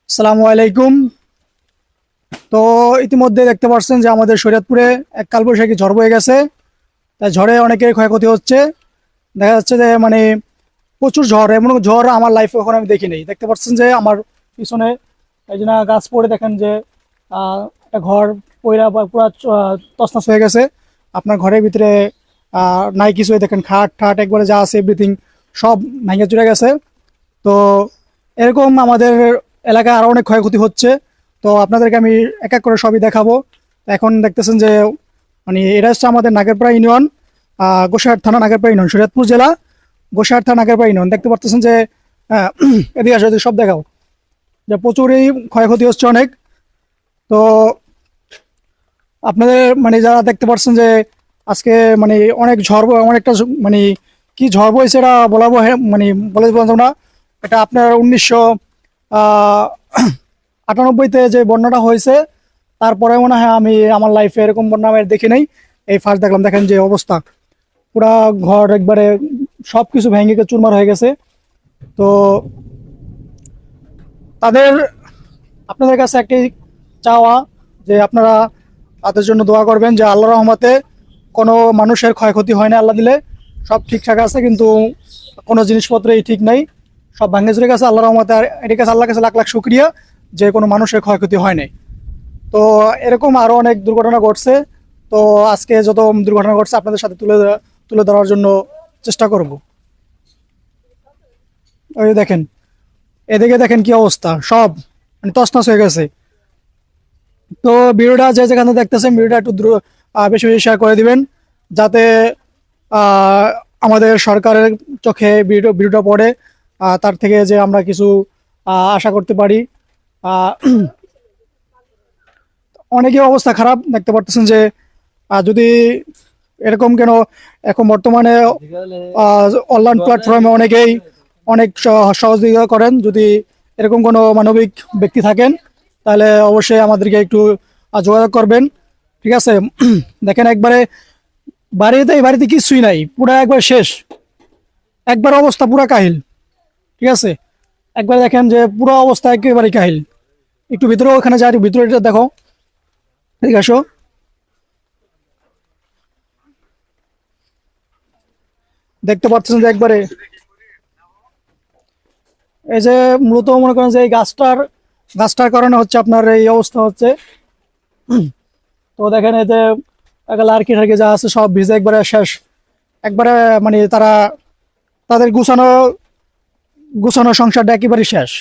আসসালামু আলাইকুম। তো ইতিমধ্যে দেখতে পাচ্ছেন যে আমাদের শরীয়তপুরে এক কালবৈশাখী ঝড় বয়ে গেছে। তাই ঝড়ে অনেকের ক্ষয়ক্ষতি হচ্ছে। দেখা যাচ্ছে যে প্রচুর ঝড়, এমন ঝড় আমার লাইফে কখনো আমি দেখিনি। দেখতে পাচ্ছেন যে আমার পিছনে এই যে গাছ পড়ে দেখেন যে একটা ঘর পইরা বা পুরো তছনছ হয়ে গেছে। আপনার ঘরের ভিতরে নাই কিছু, দেখেন খাট ঠাট একবারে যা আছে এভরিথিং সব ভেঙে চুরে গেছে। তো এরকম আমাদের এলাকায় আরো অনেক ক্ষয়ক্ষতি হচ্ছে। তো আপনাদেরকে আমি এক এক করে সবই দেখাবো। এখন দেখতেছেন যে এটা হচ্ছে আমাদের নাগেরপাড়া ইউনিয়ন, গোসাইহাট থানা, নাগেরপাড়া ইউনিয়ন, শরীয়তপুর জেলা, গোসাইহাট থানা, নাগেরপাড়া ইউনিয়ন। দেখতে পাচ্ছেন যে এদিকে আসো, এদিকে সব দেখাও যে প্রচুরই ক্ষয়ক্ষতি হচ্ছে অনেক। তো আপনাদের যারা দেখতে পাচ্ছেন যে আজকে অনেক ঝড় অনেকটা কি ঝড় বইছে এটা বলাবো, বলে বলতাম না। এটা আপনার 1998-তে যে বন্যাটা হয়েছে, তারপরে মনে হয় আমি আমার লাইফে এরকম বন্যা আমি দেখি নাই, এই ফার্স্ট দেখলাম। দেখেন যে অবস্থা, পুরা ঘর একবারে সবকিছু ভেঙে চুরমার হয়ে গেছে। তো তাদের আপনাদের কাছে একটি চাওয়া যে আপনারা তাদের জন্য দোয়া করবেন যে আল্লাহ রহমতে কোনো মানুষের ক্ষয়ক্ষতি হয় না, আল্লাহ দিলে সব ঠিকঠাক আছে। কিন্তু কোনো জিনিসপত্রই ঠিক নাই, সব ভাঙে চুরে গেছে। আল্লাহ রহমতে এর কাছে আল্লাহর কাছে লাখ লাখ শুক্রিয়া যে কোনো মানুষের ক্ষয়ক্ষতি হয় নাই। তো এরকম আরো অনেক দুর্ঘটনা ঘটছে। তো আজকে যত দুর্ঘটনা ঘটছে আপনাদের সাথে তুলে ধরার জন্য চেষ্টা করব। ওই দেখেন, এদিকে দেখেন কি অবস্থা, সব তছনছ হয়ে গেছে। তো ভিডিওটা যে যেখানে দেখতেছেন, ভিডিওটা একটু বেশি বেশি শেয়ার করে দিবেন, যাতে আমাদের সরকারের চোখে ভিডিওটা পড়ে, তার থেকে যে আমরা কিছু আশা করতে পারি। আহ, অনেকের অবস্থা খারাপ, দেখতে পারতেছেন যে যদি এরকম কেন এখন বর্তমানে অনলাইন প্ল্যাটফর্মে অনেকেই অনেক সহযোগিতা করেন। যদি এরকম কোনো মানবিক ব্যক্তি থাকেন তাহলে অবশ্যই আমাদেরকে একটু যোগাযোগ করবেন, ঠিক আছে? দেখেন একবারে বাড়িতে কিছুই নাই, পুরো একবার শেষ, একবার অবস্থা পুরা কাহিল, ঠিক আছে? একবার দেখেন যে পুরো অবস্থা একেবারে কাহিল। একটু ভিতরে, ওখানে যাই, ভিতরে এটা দেখো, ঠিক আছে? দেখতে পাচ্ছেন যে একবারে এই যে মূলত মনে করেন যে এই গাছটার কারণে হচ্ছে আপনার এই অবস্থা হচ্ছে। তো দেখেন এই যে লার্কি টার্কি যা আছে সব ভিজে একবারে শেষ, একবারে তারা তাদের গুছানো সংসারটা একেবারে শেষ।